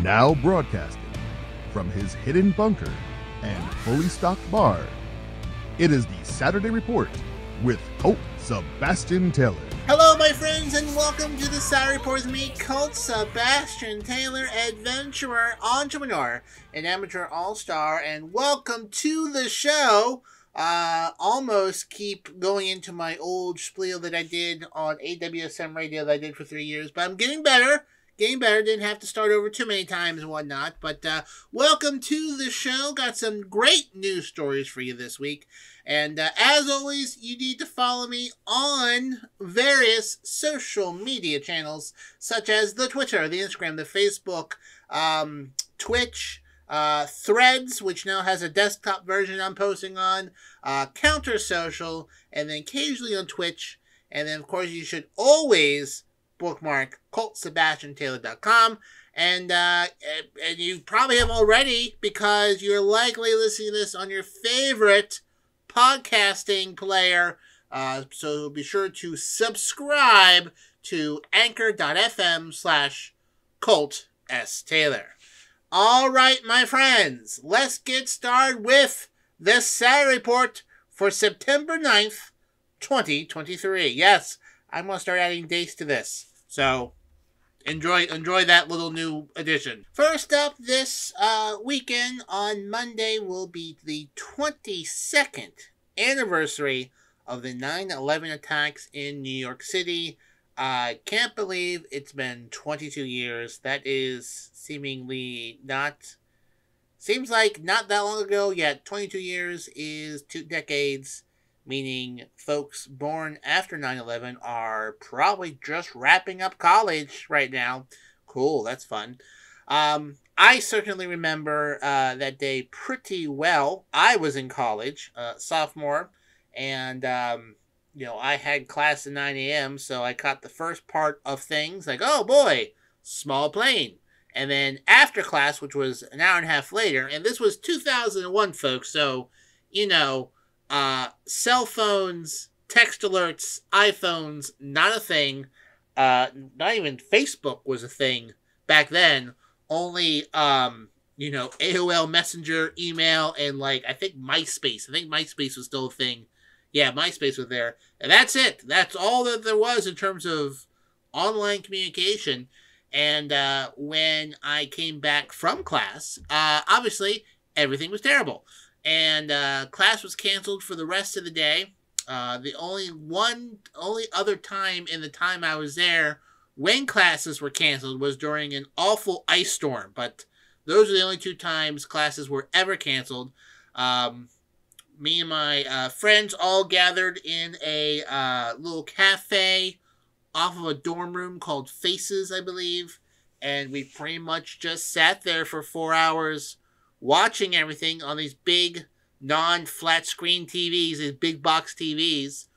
Now broadcasting from his hidden bunker and fully stocked bar, it is the Saturday Report with Colt Sebastian Taylor. Hello, my friends, and welcome to the Saturday Report with me, Colt Sebastian Taylor, adventurer, entrepreneur, and amateur all-star, and welcome to the show. Almost keep going into my old spiel that I did on AWSM radio that I did for 3 years, but I'm getting better. Didn't have to start over too many times and whatnot. But welcome to the show. Got some great news stories for you this week. And as always, you need to follow me on various social media channels, such as the Twitter, the Instagram, the Facebook, Twitch, Threads, which now has a desktop version I'm posting on, Counter Social, and then occasionally on Twitch. And then, of course, you should always bookmark ColtSebastianTaylor.com, and you probably have already, because you're likely listening to this on your favorite podcasting player, so be sure to subscribe to anchor.fm/Colt S. Taylor. All right, my friends, let's get started with the Saturday Report for September 9th, 2023. Yes, I'm going to start adding dates to this. So, enjoy that little new addition. First up this weekend, on Monday, will be the 22nd anniversary of the 9/11 attacks in New York City. I can't believe it's been 22 years. That is seems like not that long ago, yet 22 years is 2 decades. Meaning folks born after 9/11 are probably just wrapping up college right now. Cool, that's fun. I certainly remember that day pretty well. I was in college, sophomore, and I had class at 9 a.m., so I caught the first part of things, like, oh boy, small plane. And then after class, which was an hour and a half later, and this was 2001, folks, so, cell phones, text alerts, iPhones, not a thing. Not even Facebook was a thing back then. Only, AOL Messenger, email, and, I think MySpace. I think MySpace was still a thing. Yeah, MySpace was there. And that's it. That's all that there was in terms of online communication. And when I came back from class, obviously, everything was terrible. And class was canceled for the rest of the day. The only other time in the time I was there when classes were canceled was during an awful ice storm. But those are the only 2 times classes were ever canceled. Me and my friends all gathered in a little cafe off of a dorm room called Faces, I believe. And we pretty much just sat there for 4 hours watching everything on these big non-flat screen TVs, these big box TVs.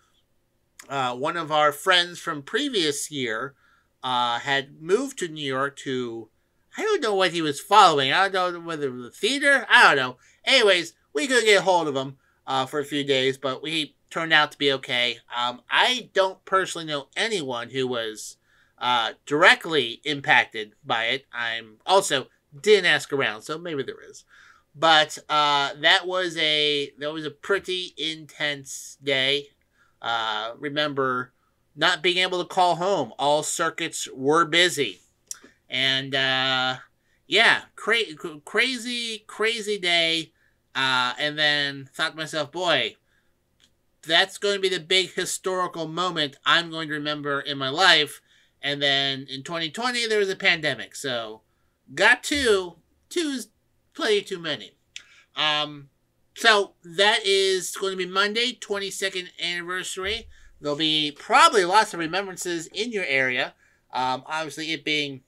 One of our friends from previous year had moved to New York to, I don't know what he was following. I don't know whether it was the theater. I don't know. Anyways, we couldn't get a hold of him for a few days, but we turned out to be okay. I don't personally know anyone who was directly impacted by it. I'm also didn't ask around, so maybe there is. But that was a pretty intense day. Remember not being able to call home. All circuits were busy. And crazy day. And then thought to myself, boy, that's going to be the big historical moment I'm going to remember in my life. And then in 2020, there was a pandemic. So got 2. 2 is plenty too many. So that is going to be Monday, 22nd anniversary. There'll be probably lots of remembrances in your area. Obviously, it being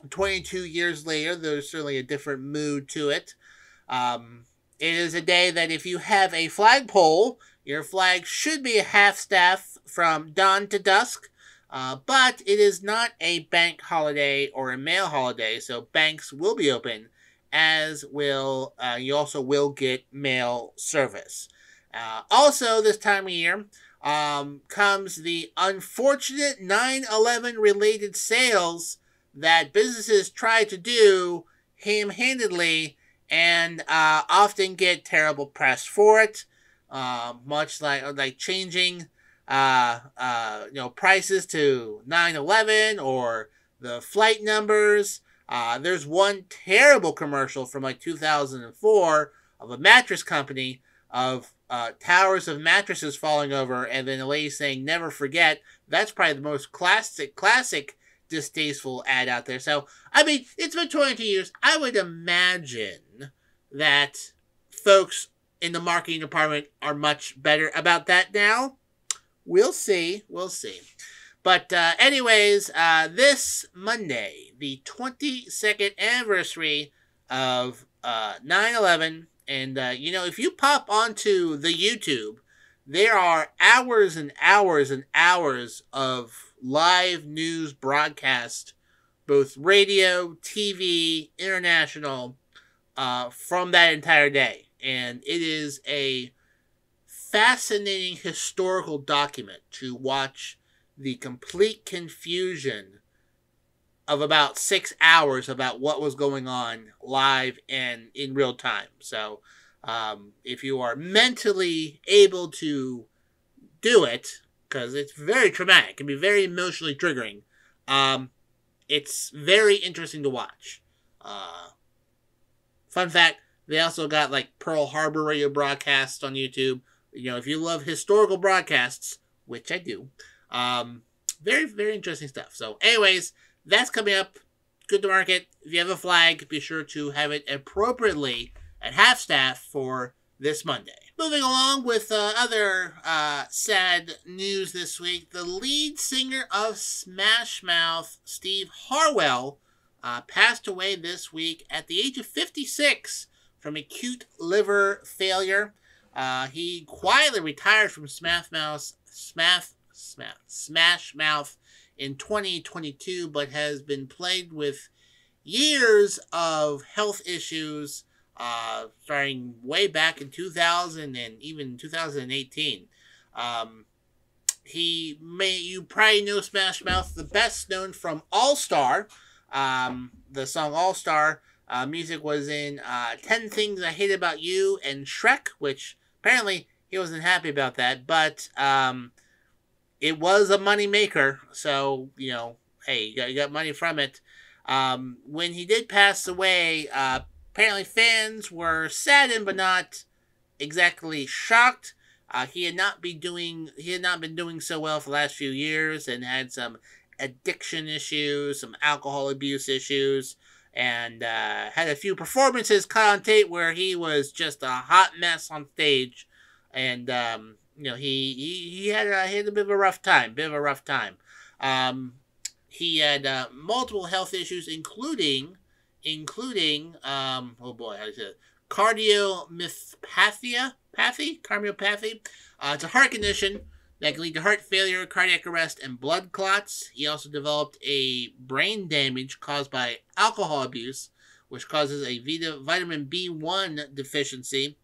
22 years later, there's certainly a different mood to it. It is a day that if you have a flagpole, your flag should be a half-staff from dawn to dusk. But it is not a bank holiday or a mail holiday, so banks will be open, as will, you also will get mail service. Also, this time of year, comes the unfortunate 9/11 related sales that businesses try to do ham-handedly and often get terrible press for it. Much like changing prices to 9/11 or the flight numbers. There's one terrible commercial from like 2004 of a mattress company of towers of mattresses falling over, and then a lady saying "never forget." That's probably the most classic distasteful ad out there. So I mean, it's been 22 years. I would imagine that folks in the marketing department are much better about that now. We'll see. But anyways, this Monday, the 22nd anniversary of 9/11, and if you pop onto the YouTube, there are hours and hours and hours of live news broadcast, both radio, TV, international, from that entire day. And it is a fascinating historical document to watch the complete confusion of about 6 hours about what was going on live and in real time. So if you are mentally able to do it, because it's very traumatic, it can be very emotionally triggering, it's very interesting to watch. Fun fact, they also got like Pearl Harbor radio broadcasts on YouTube. If you love historical broadcasts, which I do, very, very interesting stuff. So anyways, that's coming up. Good to market. If you have a flag, be sure to have it appropriately at half staff for this Monday. Moving along with other sad news this week, the lead singer of Smash Mouth, Steve Harwell, passed away this week at the age of 56 from acute liver failure. He quietly retired from Smash Mouth in 2022, but has been plagued with years of health issues, starting way back in 2000 and even 2018. You probably know Smash Mouth, the best known from All Star. The song All Star. Music was in 10 Things I Hate About You and Shrek, which apparently he wasn't happy about that, but it was a money maker, so, hey, you got money from it. When he did pass away, apparently fans were saddened but not exactly shocked. He had not been doing so well for the last few years and had some addiction issues, some alcohol abuse issues, and had a few performances caught on tape where he was just a hot mess on stage, and he had a bit of a rough time. He had multiple health issues, including cardiomyopathy. It's a heart condition that can lead to heart failure, cardiac arrest, and blood clots. He also developed a brain damage caused by alcohol abuse, which causes a vitamin B1 deficiency.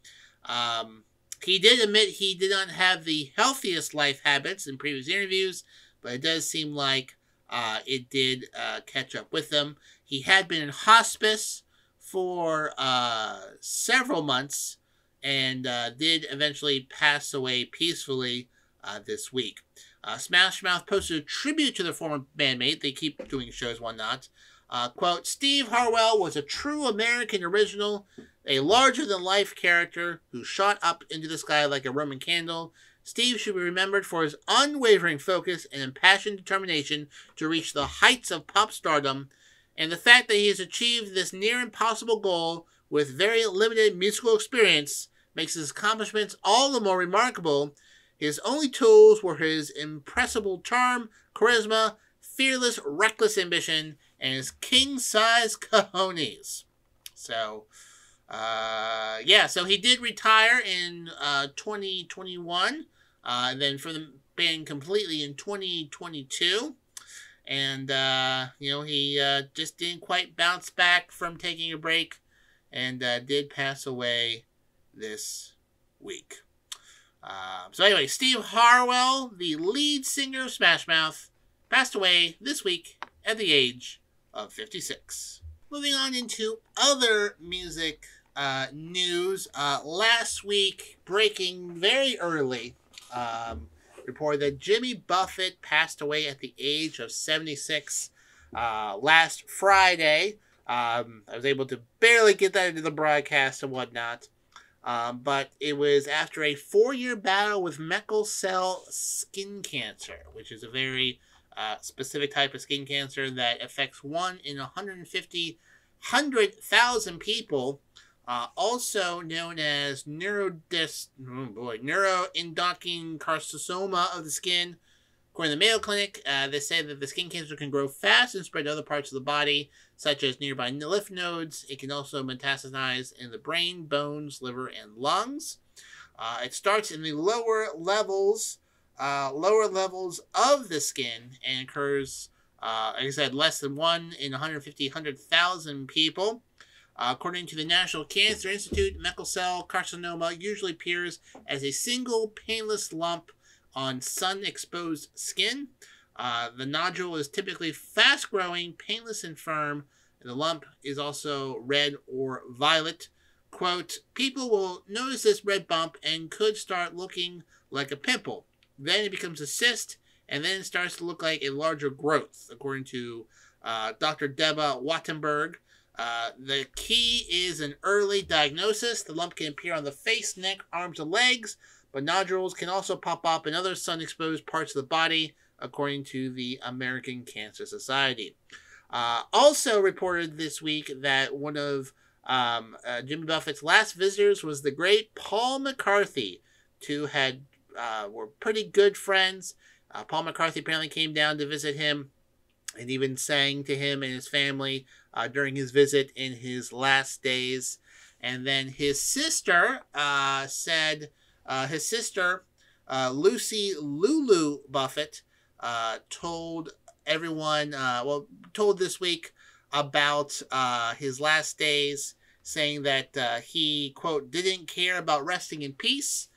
He did admit he did not have the healthiest life habits in previous interviews, but it does seem like it did catch up with him. He had been in hospice for several months and did eventually pass away peacefully this week. Smash Mouth posted a tribute to their former bandmate. They keep doing shows, whatnot. Quote, Steve Harwell was a true American original, a larger-than-life character who shot up into the sky like a Roman candle. Steve should be remembered for his unwavering focus and impassioned determination to reach the heights of pop stardom, and the fact that he has achieved this near-impossible goal with very limited musical experience makes his accomplishments all the more remarkable. His only tools were his impressible charm, charisma, fearless, reckless ambition, and his king-size cojones. So, so he did retire in 2021, and then for the band completely in 2022. And, he just didn't quite bounce back from taking a break and did pass away this week. So anyway, Steve Harwell, the lead singer of Smash Mouth, passed away this week at the age of 56. Moving on into other music news. Last week, breaking very early, reported that Jimmy Buffett passed away at the age of 76 last Friday. I was able to barely get that into the broadcast and whatnot. But it was after a 4-year battle with Merkel cell skin cancer, which is a very specific type of skin cancer that affects 1 in 100,000 people, also known as neuroendocrine carcinoma of the skin. According to the Mayo Clinic, they say that the skin cancer can grow fast and spread to other parts of the body, such as nearby lymph nodes. It can also metastasize in the brain, bones, liver, and lungs. It starts in the lower levels of the skin and occurs, like I said, less than 1 in 100,000 people. According to the National Cancer Institute, Merkel cell carcinoma usually appears as a single painless lump on sun-exposed skin. The nodule is typically fast-growing, painless, and firm, and the lump is also red or violet. Quote, people will notice this red bump and could start looking like a pimple. Then it becomes a cyst, and then it starts to look like a larger growth, according to Dr. Deba Wattenberg. The key is an early diagnosis. The lump can appear on the face, neck, arms, and legs, but nodules can also pop up in other sun-exposed parts of the body, according to the American Cancer Society. Also reported this week that one of Jimmy Buffett's last visitors was the great Paul McCarthy. Two were pretty good friends. Paul McCarthy apparently came down to visit him and even sang to him and his family during his visit in his last days. And then his sister Lucy Lulu Buffett, told this week about his last days, saying that he, quote, didn't care about resting in peace.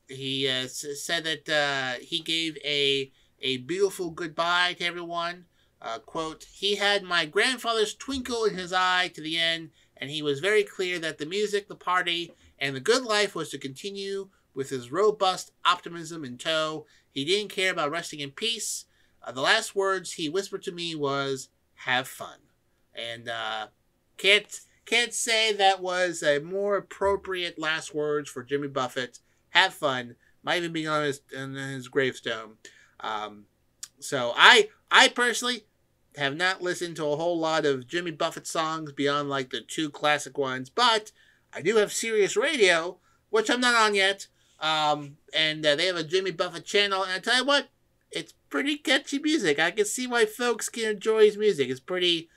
He said that he gave a beautiful goodbye to everyone. Quote, he had my grandfather's twinkle in his eye to the end, and he was very clear that the music, the party, and the good life was to continue with his robust optimism in tow. He didn't care about resting in peace. The last words he whispered to me was, have fun. And can't say that was a more appropriate last words for Jimmy Buffett. Have fun. Might even be on his gravestone. So I personally have not listened to a whole lot of Jimmy Buffett songs beyond like the 2 classic ones, but I do have Sirius Radio, which I'm not on yet. And they have a Jimmy Buffett channel, and I tell you what, it's pretty catchy music. I can see why folks can enjoy his music. It's pretty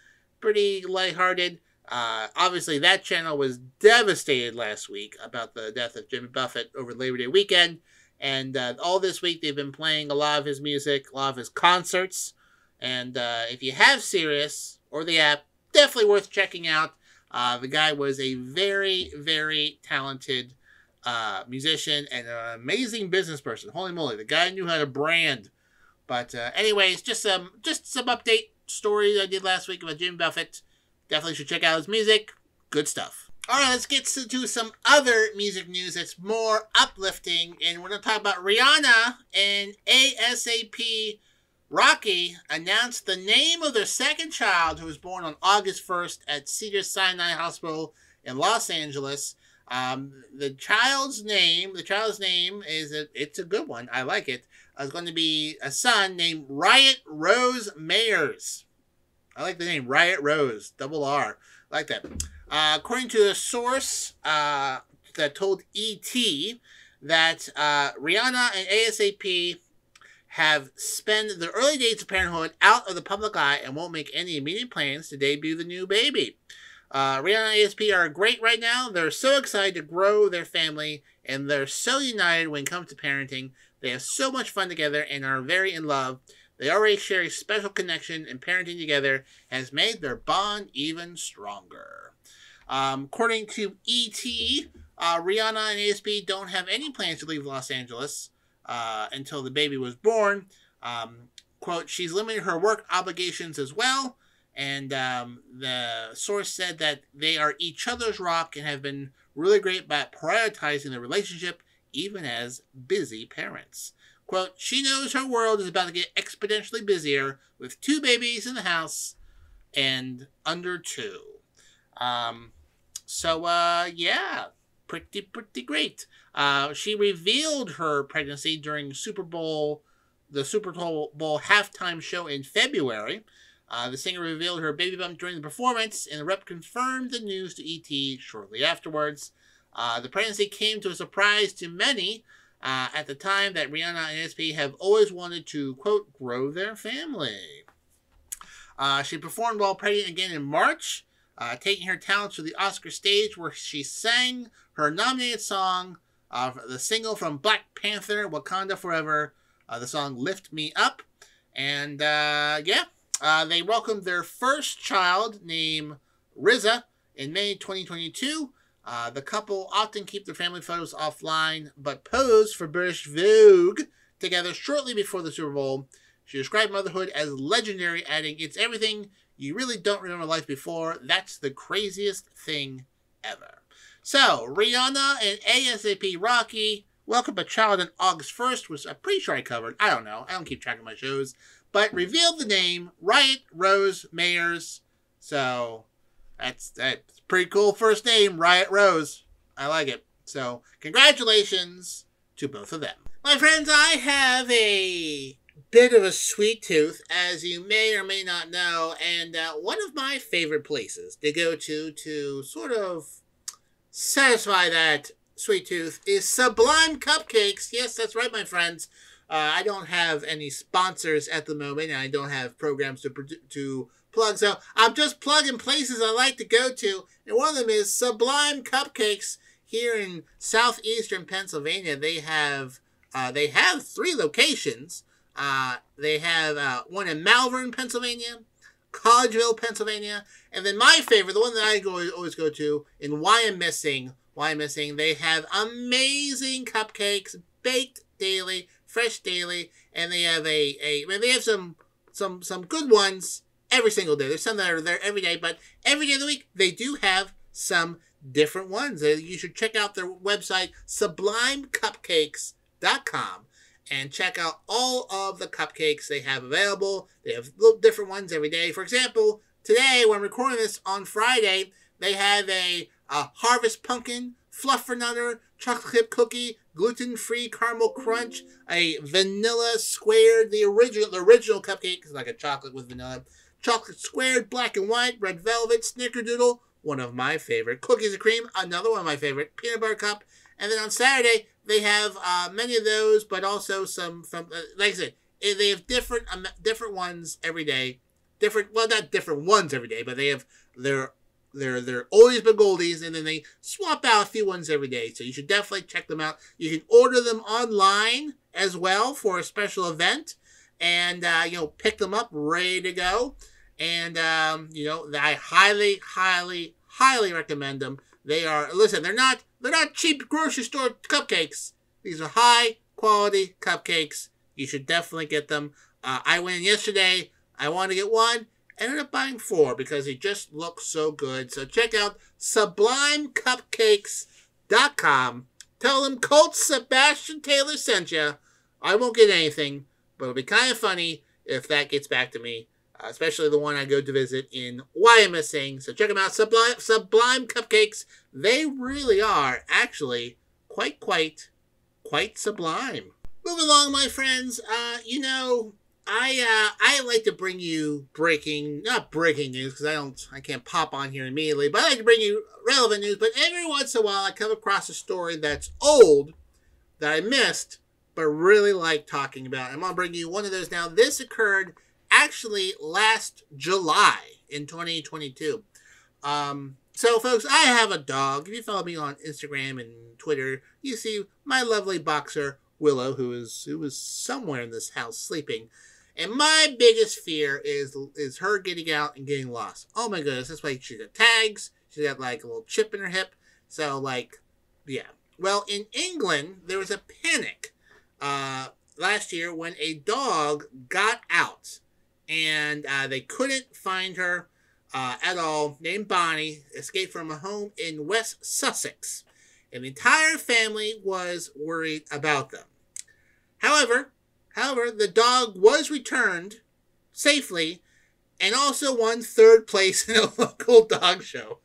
lighthearted. Obviously, that channel was devastated last week about the death of Jimmy Buffett over Labor Day weekend. And all this week, they've been playing a lot of his music, a lot of his concerts. And if you have Sirius or the app, definitely worth checking out. The guy was a very, very talented musician and an amazing business person. Holy moly, the guy knew how to brand. But anyways, just some update stories I did last week about Jimmy Buffett. Definitely should check out his music. Good stuff. All right, let's get to some other music news that's more uplifting. And we're going to talk about Rihanna and ASAP Rocky announced the name of their second child, who was born on August 1st at Cedars-Sinai Hospital in Los Angeles. The child's name is it's a good one. I like it. It's going to be a son named Riot Rose Mayers. I like the name Riot Rose, double R. I like that. According to a source that told E.T. that Rihanna and ASAP have spent the early days of parenthood out of the public eye and won't make any immediate plans to debut the new baby. Rihanna and ASAP are great right now. They're so excited to grow their family, and they're so united when it comes to parenting. They have so much fun together and are very in love. They already share a special connection, and parenting together has made their bond even stronger. According to E.T., Rihanna and ASAP don't have any plans to leave Los Angeles until the baby was born. quote, she's limiting her work obligations as well. And the source said that they are each other's rock and have been really great about prioritizing the relationship, even as busy parents. Quote, she knows her world is about to get exponentially busier with 2 babies in the house and under 2. Yeah, pretty great. She revealed her pregnancy during the Super Bowl halftime show in February. The singer revealed her baby bump during the performance, and the rep confirmed the news to ET shortly afterwards. The pregnancy came to a surprise to many at the time that Rihanna and SP have always wanted to, quote, grow their family. She performed while pregnant again in March, taking her talents to the Oscar stage where she sang her nominated song, the single from Black Panther, Wakanda Forever, the song Lift Me Up. And they welcomed their first child named Riza in May 2022. The couple often keep their family photos offline, but posed for British Vogue together shortly before the Super Bowl. She described motherhood as legendary, adding, it's everything you really don't remember life before. That's the craziest thing ever. So, Rihanna and ASAP Rocky welcomed a child on August 1st, which I'm pretty sure I covered. I don't know. I don't keep track of my shows. But revealed the name, Riot Rose Mayers. So, that's pretty cool first name, Riot Rose. I like it. So, congratulations to both of them. My friends, I have a bit of a sweet tooth, as you may or may not know, and one of my favorite places to go to sort of satisfy that sweet tooth is Sublime Cupcakes. Yes, that's right, my friends. I don't have any sponsors at the moment, and I don't have programs to plug, so I'm just plugging places I like to go to, and one of them is Sublime Cupcakes here in southeastern Pennsylvania. They have 3 locations. They have one in Malvern, Pennsylvania, Collegeville, Pennsylvania, and then my favorite, the one that I always go to, in Wyomissing. They have amazing cupcakes, baked daily, fresh daily, and they have they have some good ones every single day. There's some that are there every day, but every day of the week they do have some different ones. You should check out their website, sublimecupcakes.com. And check out all of the cupcakes they have available. They have little different ones every day. For example, today, when I'm recording this on Friday, they have a Harvest Pumpkin, Fluffernutter, Chocolate Chip Cookie, Gluten-Free Caramel Crunch, a Vanilla Squared, the original cupcake, is like a chocolate with vanilla, Chocolate Squared, Black and White, Red Velvet, Snickerdoodle, one of my favorite, Cookies and Cream, another one of my favorite, Peanut Butter Cup, and then on Saturday, they have many of those, but also some from, like I said, they have different ones every day. Not different ones every day, but they have their always been goldies, and then they swap out a few ones every day. So you should definitely check them out. You can order them online as well for a special event, and pick them up ready to go. And I highly recommend them. They're not cheap grocery store cupcakes. These are high quality cupcakes. You should definitely get them. I went in yesterday. I wanted to get one. Ended up buying 4 because they just look so good. So check out sublimecupcakes.com. Tell them Colt Sebastian Taylor sent you. I won't get anything, but it'll be kind of funny if that gets back to me. Especially the one I go to visit in Wyomissing. So check them out, Sublime Cupcakes. They really are actually quite sublime. Moving along, my friends. I like to bring you not breaking news because I can't pop on here immediately, but I like to bring you relevant news. But every once in a while, I come across a story that's old that I missed, but really like talking about. I'm gonna bring you one of those now. This occurred actually last July in 2022. So folks, I have a dog. If you follow me on Instagram and Twitter, you see my lovely boxer Willow, who is somewhere in this house sleeping. And my biggest fear is her getting out and getting lost. Oh my goodness, that's why she's got tags. She's got like a little chip in her hip. So yeah. Well, in England, there was a panic last year when a dog got out and they couldn't find her at all, named Bonnie, escaped from a home in West Sussex. And the entire family was worried about them. However, the dog was returned safely and also won third place in a local dog show.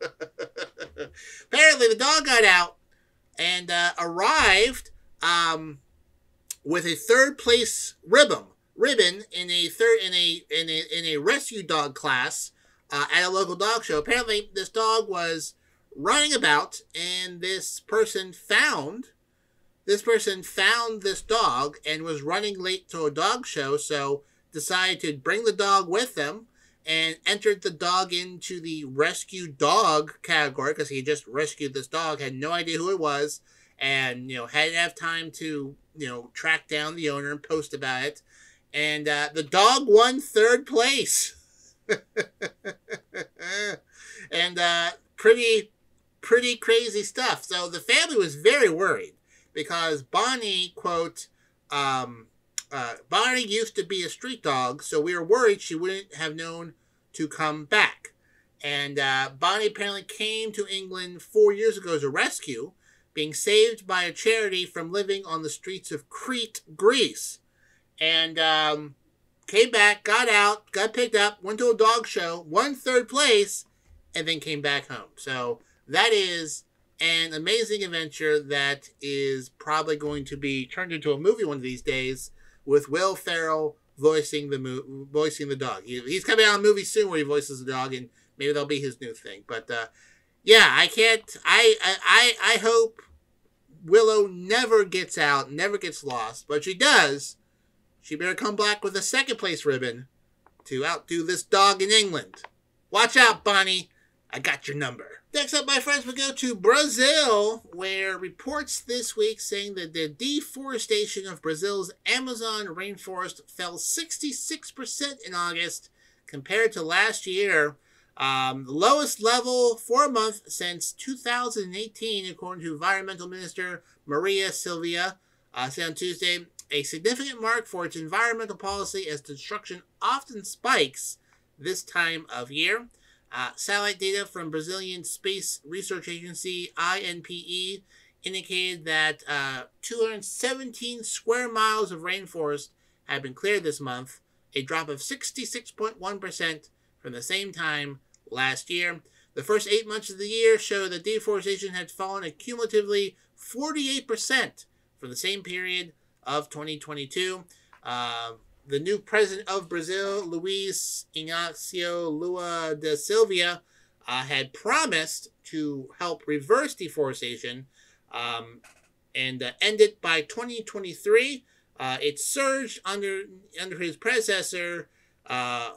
Apparently, the dog got out and arrived with a third place ribbon in a rescue dog class at a local dog show. Apparently, this dog was running about, and this person found this dog and was running late to a dog show, so decided to bring the dog with them and entered the dog into the rescue dog category because he had just rescued this dog, had no idea who it was, and hadn't have time to track down the owner and post about it. And the dog won third place. And pretty crazy stuff. So the family was very worried because Bonnie, quote, Bonnie used to be a street dog, so we were worried she wouldn't have known to come back. And Bonnie apparently came to England 4 years ago as a rescue, being saved by a charity from living on the streets of Crete, Greece. And came back, got out, got picked up, went to a dog show, won third place, and then came back home. So that is an amazing adventure that is probably going to be turned into a movie one of these days with Will Ferrell voicing the dog. He's coming out in a movie soon where he voices the dog, and maybe that'll be his new thing. But yeah, I hope Willow never gets out, never gets lost. But if she does, she better come back with a second place ribbon to outdo this dog in England. Watch out, Bonnie. I got your number. Next up, my friends, we go to Brazil, where reports this week saying that the deforestation of Brazil's Amazon rainforest fell 66% in August compared to last year. The lowest level for a month since 2018, according to Environmental Minister Maria Silvia, said on Tuesday, a significant mark for its environmental policy as destruction often spikes this time of year. Satellite data from Brazilian Space Research Agency, INPE, indicated that 217 square miles of rainforest have been cleared this month, a drop of 66.1% from the same time last year. The first 8 months of the year show that deforestation had fallen a cumulatively 48% from the same period of 2022. The new president of Brazil, Luiz Inácio Lula da Silva, had promised to help reverse deforestation and end it by 2023. It surged under his predecessor,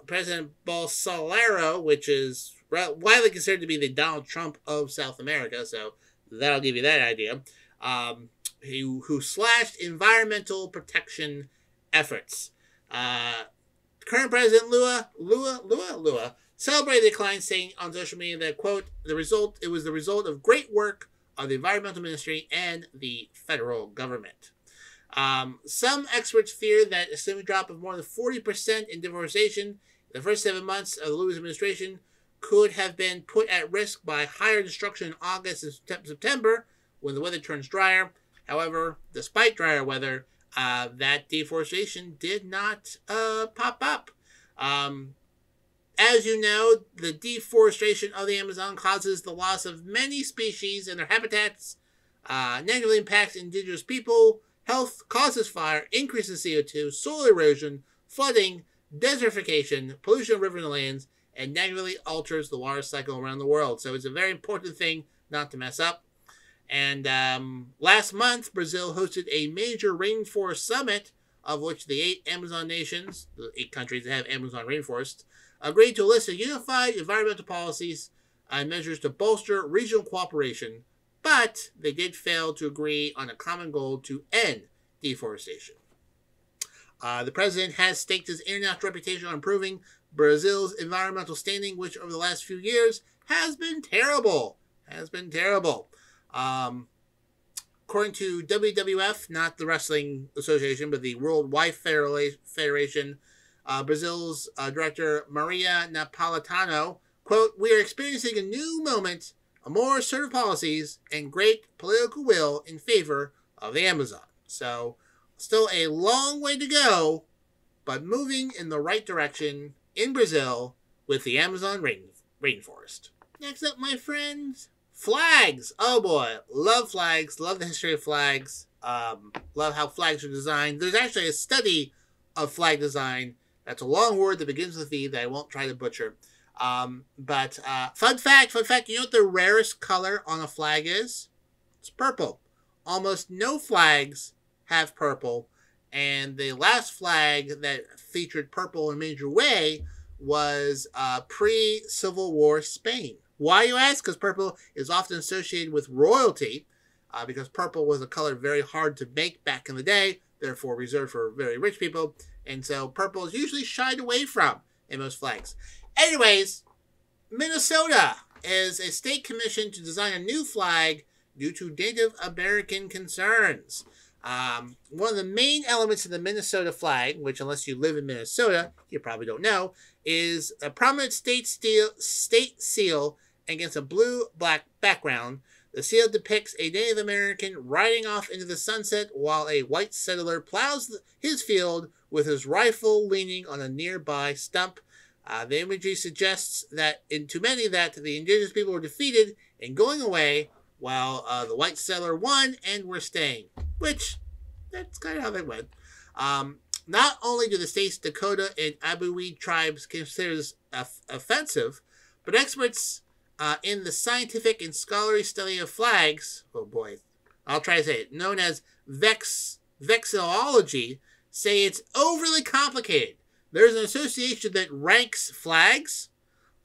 President Bolsonaro, which is widely considered to be the Donald Trump of South America, so that'll give you that idea, who slashed environmental protection efforts. Current President Lula celebrated the decline, saying on social media that, quote, it was the result of great work of the Environmental Ministry and the federal government. Some experts fear that a sudden drop of more than 40% in deforestation in the first 7 months of the Lula's administration could have been put at risk by higher destruction in August and September when the weather turns drier. However, despite drier weather, that deforestation did not pop up. As you know, the deforestation of the Amazon causes the loss of many species and their habitats, negatively impacts indigenous people, health, causes fire, increases CO2, soil erosion, flooding, desertification, pollution of rivers and lands, and negatively alters the water cycle around the world. So it's a very important thing not to mess up. And last month, Brazil hosted a major rainforest summit, of which the 8 Amazon nations, the 8 countries that have Amazon rainforests, agreed to a list of unified environmental policies and measures to bolster regional cooperation, but they did fail to agree on a common goal to end deforestation. The president has staked his international reputation on improving Brazil's environmental standing, which over the last few years has been terrible. According According to WWF, not the Wrestling Association, but the World Wife Federation, Brazil's director Maria Napolitano, quote, "We are experiencing a new moment, a more assertive policies, and great political will in favor of the Amazon." So, still a long way to go, but moving in the right direction in Brazil with the Amazon rainforest. Next up, my friends, flags. Oh boy, love flags, love the history of flags, love how flags are designed. There's actually a study of flag design. That's a long word that begins with V that I won't try to butcher. But fun fact, you know what the rarest color on a flag is? It's purple. Almost no flags have purple, and the last flag that featured purple in a major way was pre-Civil War Spain. Why, you ask? Because purple is often associated with royalty, because purple was a color very hard to make back in the day, therefore reserved for very rich people, and so purple is usually shied away from in most flags. Anyways, Minnesota is a state commissioned to design a new flag due to Native American concerns. One of the main elements of the Minnesota flag, which unless you live in Minnesota, you probably don't know, is a prominent state seal against a blue-black background. The seal depicts a Native American riding off into the sunset while a white settler plows his field with his rifle leaning on a nearby stump. The imagery suggests that to many that the indigenous people were defeated and going away, while the white settler won and were staying. Which, that's kind of how they went. Not only do the state's Dakota and Abuid tribes consider this offensive, but experts in the scientific and scholarly study of flags, oh boy, I'll try to say it, known as vexillology, say it's overly complicated. There's an association that ranks flags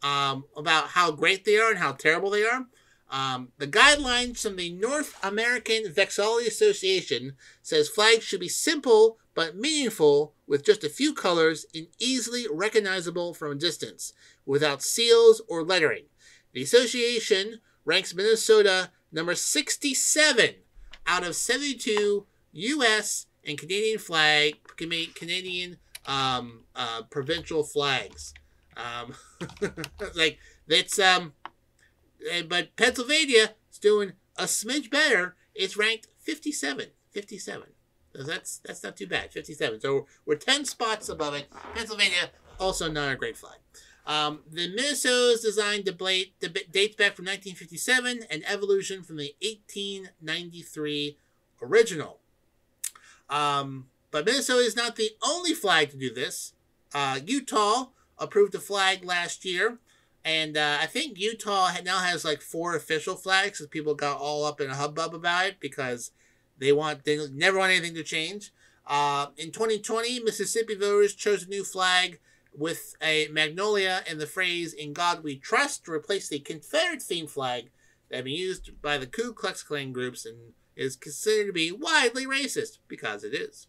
about how great they are and how terrible they are. The guidelines from the North American Vexillology Association says flags should be simple but meaningful with just a few colors and easily recognizable from a distance, without seals or lettering. The association ranks Minnesota number 67 out of 72 U.S. and Canadian provincial flags. Like that's but Pennsylvania is doing a smidge better. It's ranked 57. So that's not too bad. 57. So we're 10 spots above it. Pennsylvania, also not a great flag. The Minnesota's design debate dates back from 1957 and evolution from the 1893 original. But Minnesota is not the only flag to do this. Utah approved a flag last year. And I think Utah now has like 4 official flags, because people got all up in a hubbub about it because they never want anything to change. In 2020, Mississippi voters chose a new flag with a magnolia and the phrase "In God We Trust" to replace the Confederate themed flag that had been used by the Ku Klux Klan groups and is considered to be widely racist, because it is.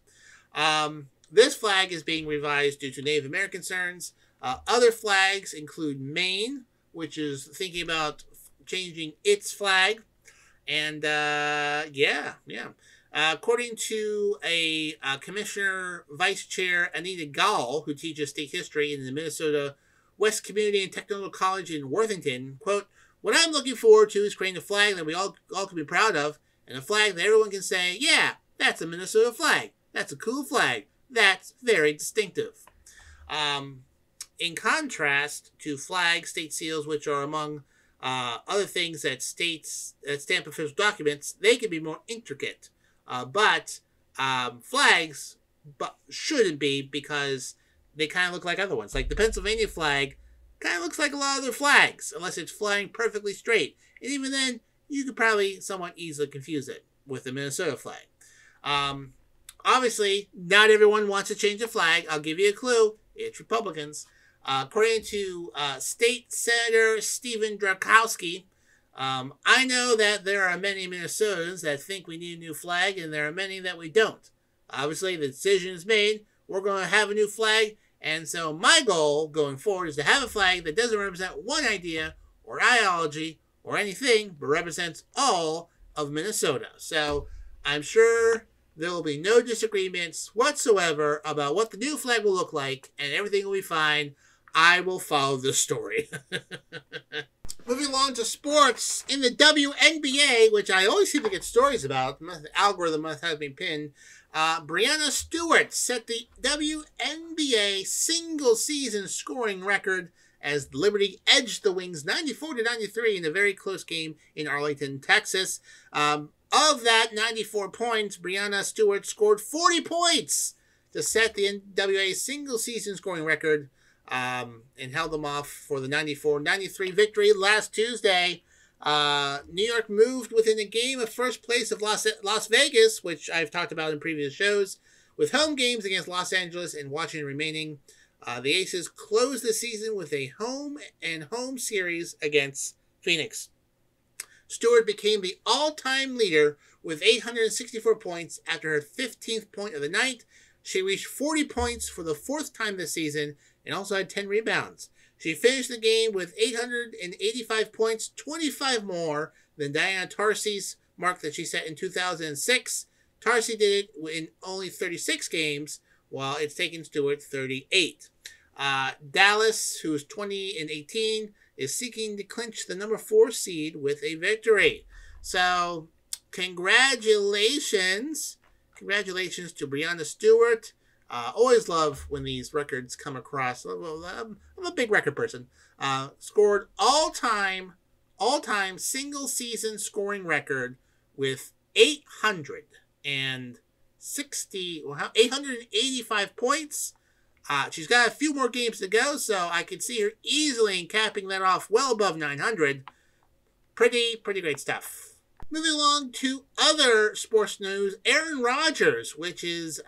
This flag is being revised due to Native American concerns. Other flags include Maine, which is thinking about changing its flag. And, according to a Commissioner Vice Chair Anita Gall, who teaches state history in the Minnesota West Community and Technical College in Worthington, quote, "What I'm looking forward to is creating a flag that we all can be proud of, and a flag that everyone can say, yeah, that's a Minnesota flag. That's a cool flag. That's very distinctive." In contrast to flags, state seals, which are among other things that states stamp official documents, they can be more intricate. But flags shouldn't be, because they kind of look like other ones. Like the Pennsylvania flag kind of looks like a lot of other flags, unless it's flying perfectly straight. And even then, you could probably somewhat easily confuse it with the Minnesota flag. Obviously, not everyone wants to change the flag. I'll give you a clue. It's Republicans. According to State Senator Stephen Drakowski, I know that there are many Minnesotans that think we need a new flag, and there are many that we don't. Obviously, the decision is made. We're going to have a new flag, and so my goal going forward is to have a flag that doesn't represent one idea or ideology or anything, but represents all of Minnesota. So I'm sure there will be no disagreements whatsoever about what the new flag will look like, and everything will be fine. I will follow this story. Moving along to sports, in the WNBA, which I always seem to get stories about, the algorithm must have been pinned, Breanna Stewart set the WNBA single-season scoring record as the Liberty edged the Wings 94-93 in a very close game in Arlington, Texas. Of that 94 points, Breanna Stewart scored 40 points to set the NWA single-season scoring record, and held them off for the 94-93 victory last Tuesday. New York moved within a game of first place of Las Vegas, which I've talked about in previous shows, with home games against Los Angeles and Washington remaining. The Aces closed the season with a home series against Phoenix. Stewart became the all-time leader with 864 points after her 15th point of the night. She reached 40 points for the fourth time this season and also had 10 rebounds. She finished the game with 885 points, 25 more than Diana Taursi's mark that she set in 2006. Taursi did it in only 36 games, while it's taken Stewart 38. Dallas, who's 20-18, is seeking to clinch the number 4 seed with a victory. So, congratulations. Congratulations to Breanna Stewart. Always love when these records come across. I'm a big record person. Scored all-time single-season scoring record with 885 points. She's got a few more games to go, so I can see her easily capping that off well above 900. Pretty great stuff. Moving along to other sports news, Aaron Rodgers, which is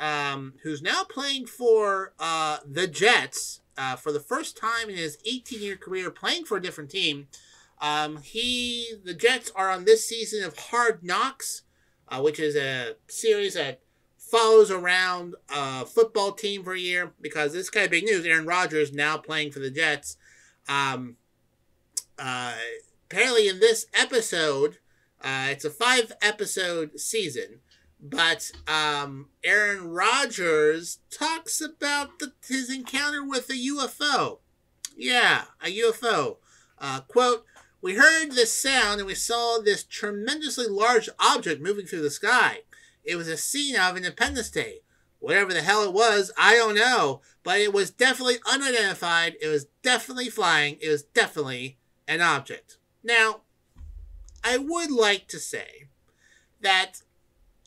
who's now playing for the Jets for the first time in his 18-year career, playing for a different team. The Jets are on this season of Hard Knocks, which is a series that follows around a football team for a year, because this is kind of big news. Aaron Rodgers now playing for the Jets. Apparently in this episode, it's a 5-episode season, but Aaron Rodgers talks about his encounter with a UFO. Yeah, a UFO. Quote, "We heard this sound and we saw this tremendously large object moving through the sky. It was a scene out of Independence Day. Whatever the hell it was, I don't know, but it was definitely unidentified. It was definitely flying. It was definitely an object." Now, I would like to say that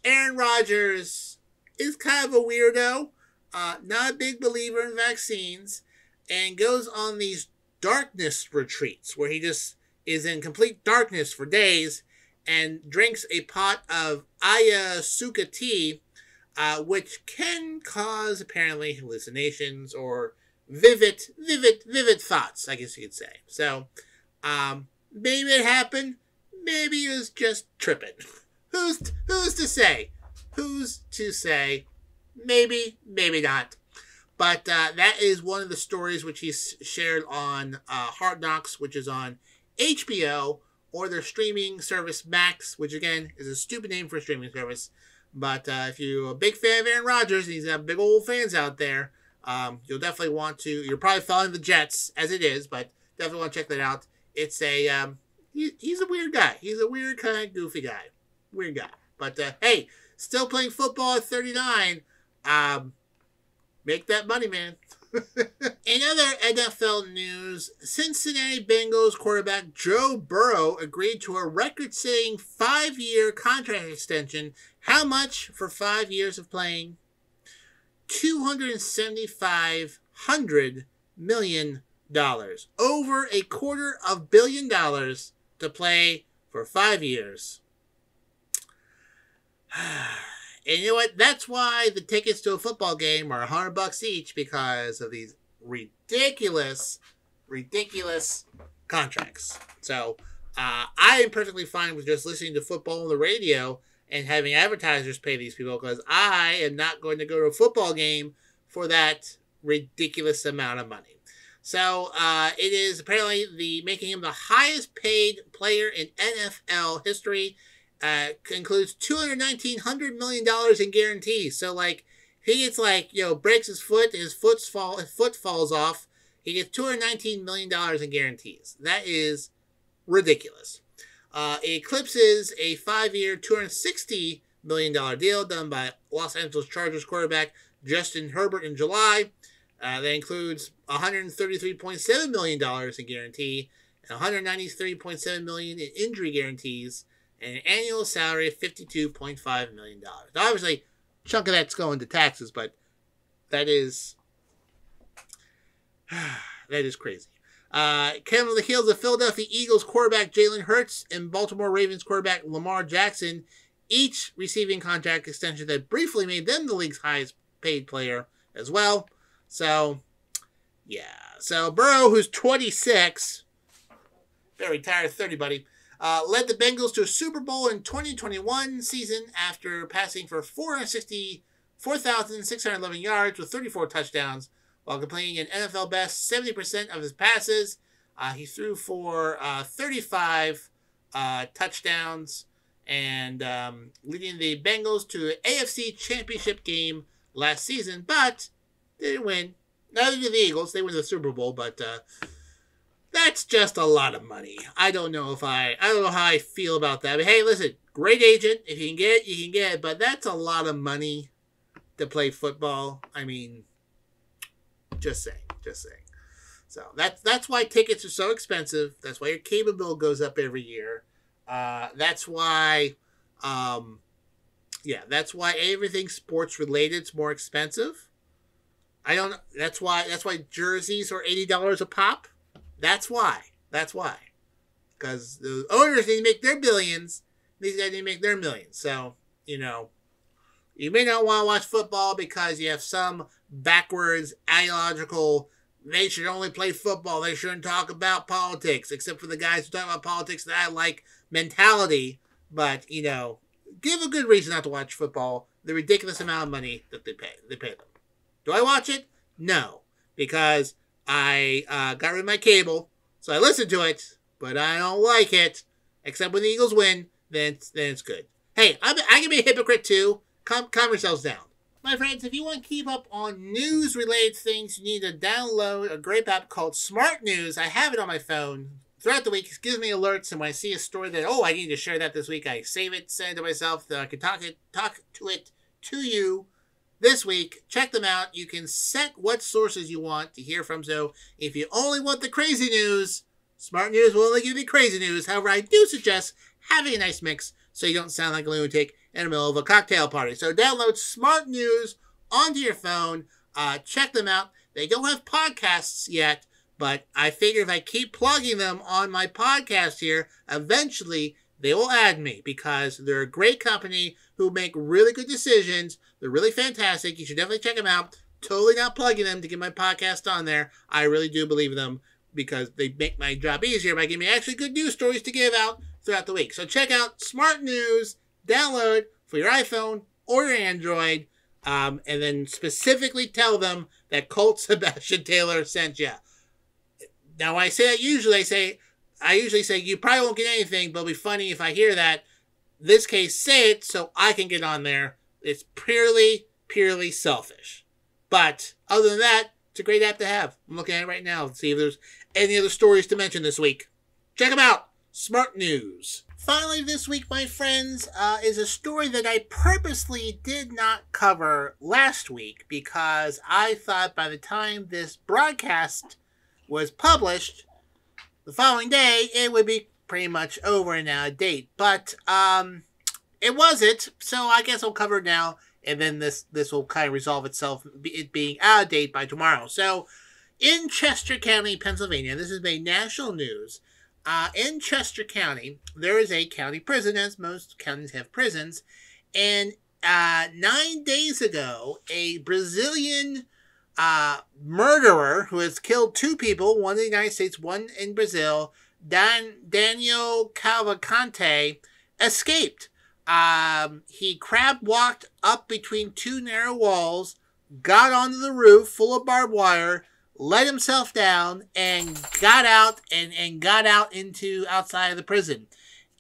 Aaron Rodgers is kind of a weirdo, not a big believer in vaccines, and goes on these darkness retreats where he just is in complete darkness for days and drinks a pot of Ayahuasca tea, which can cause apparently hallucinations or vivid thoughts, I guess you could say. So, maybe it happened. Maybe he was just tripping. Who's to say? Who's to say? Maybe, maybe not. But that is one of the stories which he's shared on Hard Knocks, which is on HBO, or their streaming service Max, which again is a stupid name for a streaming service. But if you're a big fan of Aaron Rodgers, and he's got big old fans out there, you'll definitely want to. You're probably following the Jets as it is, but definitely want to check that out. It's a he's a weird guy. He's a weird kind of goofy guy, weird guy. But hey, still playing football at 39. Make that money, man. In other NFL news, Cincinnati Bengals quarterback Joe Burrow agreed to a record-setting 5-year contract extension. How much for 5 years of playing? $275 million. Over $250 million to play for 5 years. And you know what? That's why the tickets to a football game are $100 each, because of these ridiculous contracts. So I am perfectly fine with just listening to football on the radio and having advertisers pay these people, because I am not going to go to a football game for that ridiculous amount of money. So it is apparently making him the highest paid player in NFL history. includes $219 million in guarantees. So, like, he gets, like, breaks his foot, his foot falls off. He gets $219 million in guarantees. That is ridiculous. It eclipses a 5-year, $260 million deal done by Los Angeles Chargers quarterback Justin Herbert in July. That includes $133.7 million in guarantee, and $193.7 million in injury guarantees, and an annual salary of $52.5 million. Now, obviously, a chunk of that's going to taxes, but that is crazy. Coming on the heels of Philadelphia Eagles quarterback Jalen Hurts and Baltimore Ravens quarterback Lamar Jackson, each receiving contract extension that briefly made them the league's highest paid player as well. So, yeah. So, Burrow, who's 26, very tired, 30, buddy, led the Bengals to a Super Bowl in 2021 season after passing for 464,611 yards with 34 touchdowns, while completing an NFL best 70% of his passes. He threw for 35 touchdowns and leading the Bengals to an AFC Championship game last season, but they didn't win. Neither did the Eagles. They won the Super Bowl, but that's just a lot of money. I don't know how I feel about that. But hey, listen, great agent. If you can get it, you can get it. But that's a lot of money to play football. I mean, just saying. So that's why tickets are so expensive. That's why your cable bill goes up every year. That's why, that's why everything sports related is more expensive. That's why jerseys are $80 a pop. That's why. Because the owners need to make their billions. These guys need to make their millions. So, you may not want to watch football because you have some backwards, ideological, they should only play football. They shouldn't talk about politics, except for the guys who talk about politics that I like mentality. But, give a good reason not to watch football. The ridiculous amount of money that they pay them. Do I watch it? No. Because I got rid of my cable, so I listen to it, but I don't like it. Except when the Eagles win, then it's good. Hey, I can be a hypocrite too. Calm yourselves down. My friends, if you want to keep up on news-related things, you need to download a great app called Smart News. I have it on my phone. Throughout the week, it gives me alerts, and when I see a story that, I need to share that this week, I save it, send it to myself, so I can talk to it to you this week. Check them out. You can set what sources you want to hear from. So if you only want the crazy news, Smart News will only give you crazy news. However, I do suggest having a nice mix so you don't sound like a lunatic in the middle of a cocktail party. So download Smart News onto your phone. Check them out. They don't have podcasts yet, but I figure if I keep plugging them on my podcast here, eventually they will add me because they're a great company who make really good decisions. They're really fantastic. You should definitely check them out. Totally not plugging them to get my podcast on there. I really do believe in them because they make my job easier by giving me actually good news stories to give out throughout the week. So check out Smart News. Download for your iPhone or your Android, and then specifically tell them that Colt Sebastian Taylor sent you. Now, when I say that, I usually say you probably won't get anything, but it'll be funny if I hear that. In this case, say it so I can get on there. It's purely selfish. But other than that, it's a great app to have. I'm looking at it right now to see if there's any other stories to mention this week. Check them out. Smart News. Finally, this week, my friends, is a story that I purposely did not cover last week because I thought by the time this broadcast was published, the following day, it would be pretty much over and out of date. But it wasn't, so I guess I'll cover it now, and then this will kind of resolve itself, it being out of date by tomorrow. So, in Chester County, Pennsylvania, this has made national news. In Chester County, there is a county prison, as most counties have prisons, and 9 days ago, a Brazilian murderer who has killed 2 people, one in the United States, one in Brazil, Daniel Cavalcante, escaped. He crab walked up between 2 narrow walls, got onto the roof full of barbed wire, let himself down, and got out and got out into outside of the prison.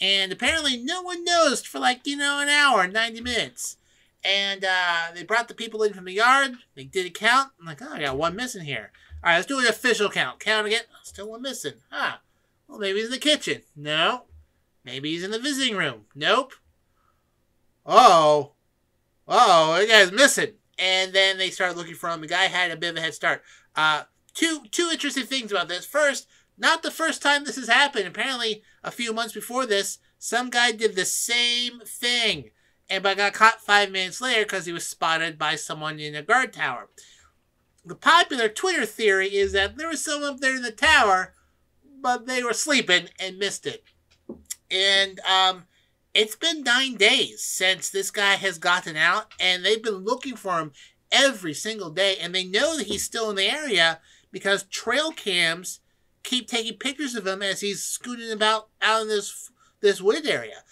And apparently no one noticed for like, an hour, 90 minutes. And they brought the people in from the yard. They did a count. I'm like, oh, I got one missing here. All right, let's do an official count. Count again. Still one missing. Huh. Well, maybe he's in the kitchen. No. Maybe he's in the visiting room. Nope. Oh, the guy's missing. And then they started looking for him. The guy had a bit of a head start. Two interesting things about this. First, not the first time this has happened. Apparently, a few months before this, some guy did the same thing. But got caught 5 minutes later because he was spotted by someone in a guard tower. The popular Twitter theory is that there was someone up there in the tower, but they were sleeping and missed it. And it's been 9 days since this guy has gotten out, and they've been looking for him every single day. And they know that he's still in the area because trail cams keep taking pictures of him as he's scooting about out in this wooded area.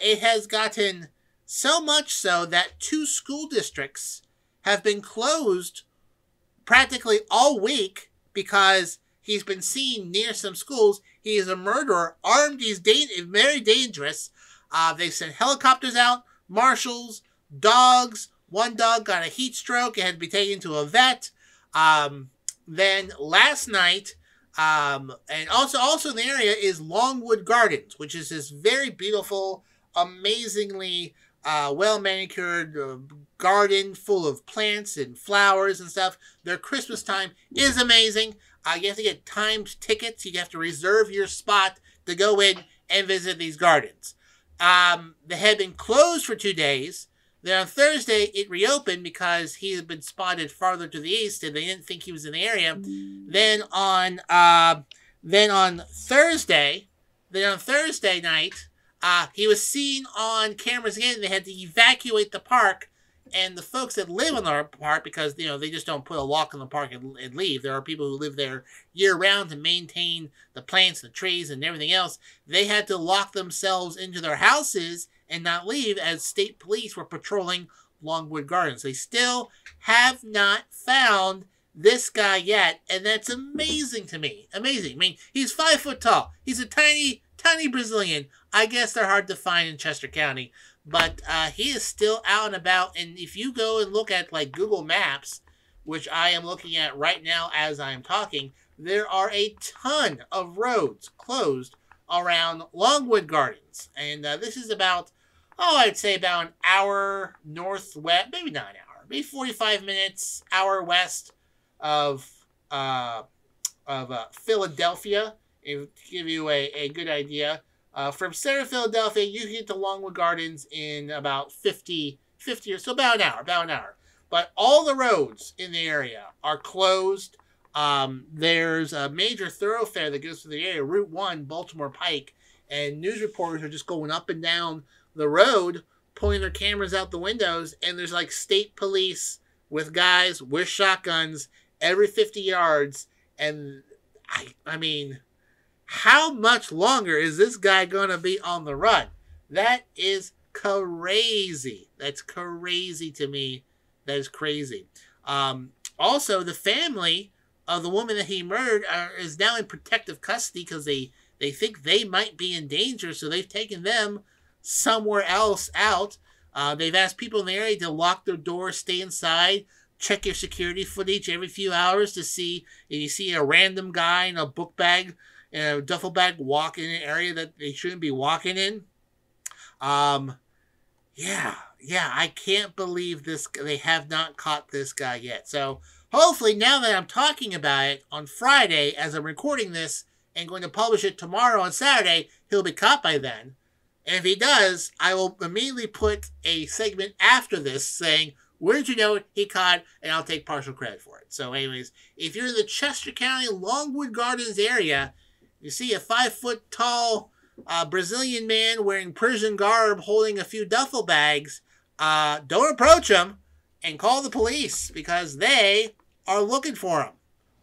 It has gotten so much so that 2 school districts have been closed practically all week because he's been seen near some schools. He is a murderer, armed, he's very dangerous. They sent helicopters out, marshals, dogs. One dog got a heat stroke and had to be taken to a vet. Then last night, and also in the area is Longwood Gardens, which is this very beautiful, amazingly well-manicured garden full of plants and flowers and stuff. Their Christmas time is amazing. You have to get timed tickets. You have to reserve your spot to go in and visit these gardens. They had been closed for 2 days. Then on Thursday, it reopened because he had been spotted farther to the east, and they didn't think he was in the area. Then on Thursday night, he was seen on cameras again. They had to evacuate the park, and the folks that live in the park, because they just don't put a lock on the park and leave. There are people who live there year round to maintain the plants, the trees, and everything else. They had to lock themselves into their houses and not leave as state police were patrolling Longwood Gardens. They still have not found this guy yet, and that's amazing to me. Amazing. I mean, he's 5 foot tall. He's a tiny Brazilian. I guess they're hard to find in Chester County, but he is still out and about. And if you go and look at like Google Maps, which I am looking at right now as I am talking, there are a ton of roads closed around Longwood Gardens. And this is about, I'd say about an hour northwest, maybe not an hour, maybe 45 minutes, hour west of Philadelphia. To give you a good idea. From center Philadelphia, you can get to Longwood Gardens in about 50 or so, about an hour. But all the roads in the area are closed. There's a major thoroughfare that goes through the area, Route 1, Baltimore Pike, and news reporters are just going up and down the road, pulling their cameras out the windows, and there's like state police with guys with shotguns every 50 yards. And I mean, how much longer is this guy going to be on the run? That is crazy. That's crazy to me. That is crazy. Also, the family of the woman that he murdered is now in protective custody because they think they might be in danger, so they've taken them somewhere else out. They've asked people in the area to lock their doors, stay inside, check your security footage every few hours to see if you see a random guy in a book bag, in a duffel bag, walk in an area that they shouldn't be walking in. Yeah, I can't believe this. They have not caught this guy yet. So hopefully now that I'm talking about it on Friday, as I'm recording this and going to publish it tomorrow on Saturday, he'll be caught by then. And if he does, I will immediately put a segment after this saying, where did you know he caught? And I'll take partial credit for it. So anyways, if you're in the Chester County Longwood Gardens area, you see a 5 foot tall Brazilian man wearing Persian garb holding a few duffel bags, don't approach him and call the police because they are looking for him.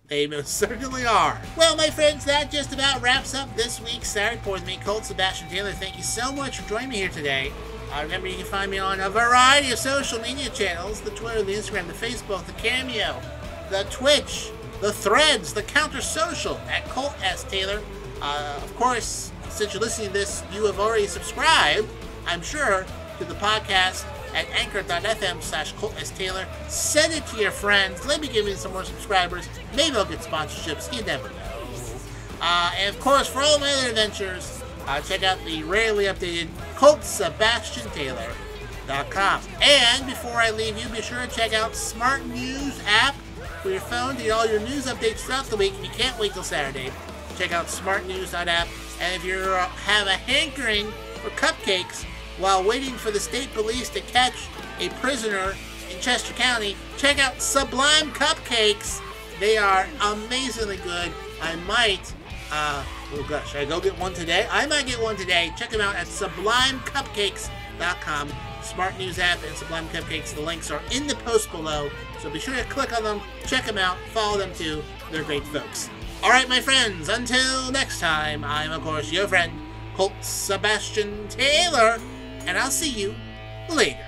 They most certainly are. Well, my friends, that just about wraps up this week's Saturday Report with me, Colt Sebastian Taylor. Thank you so much for joining me here today. Remember, you can find me on a variety of social media channels: the Twitter, the Instagram, the Facebook, the Cameo, the Twitch, the Threads, the Counter Social at Colt S. Taylor. Of course, since you're listening to this, you have already subscribed, I'm sure, to the podcast at anchor.fm/ColtSTaylor. Send it to your friends. Let me give me some more subscribers. Maybe I'll get sponsorships. You never know. And of course, for all my other adventures, check out the rarely updated ColtSebastianTaylor.com. And before I leave you, be sure to check out Smart News app for your phone to get all your news updates throughout the week. If you can't wait till Saturday, check out smartnews.app. And if you have a hankering for cupcakes while waiting for the state police to catch a prisoner in Chester County, check out Sublime Cupcakes. They are amazingly good. I might, should I go get one today? I might get one today. Check them out at SublimeCupcakes.com. Smart News app and Sublime Cupcakes. The links are in the post below, so be sure to click on them, check them out, follow them too. They're great folks. Alright, my friends, until next time, I'm, of course, your friend, Colt Sebastian Taylor, and I'll see you later.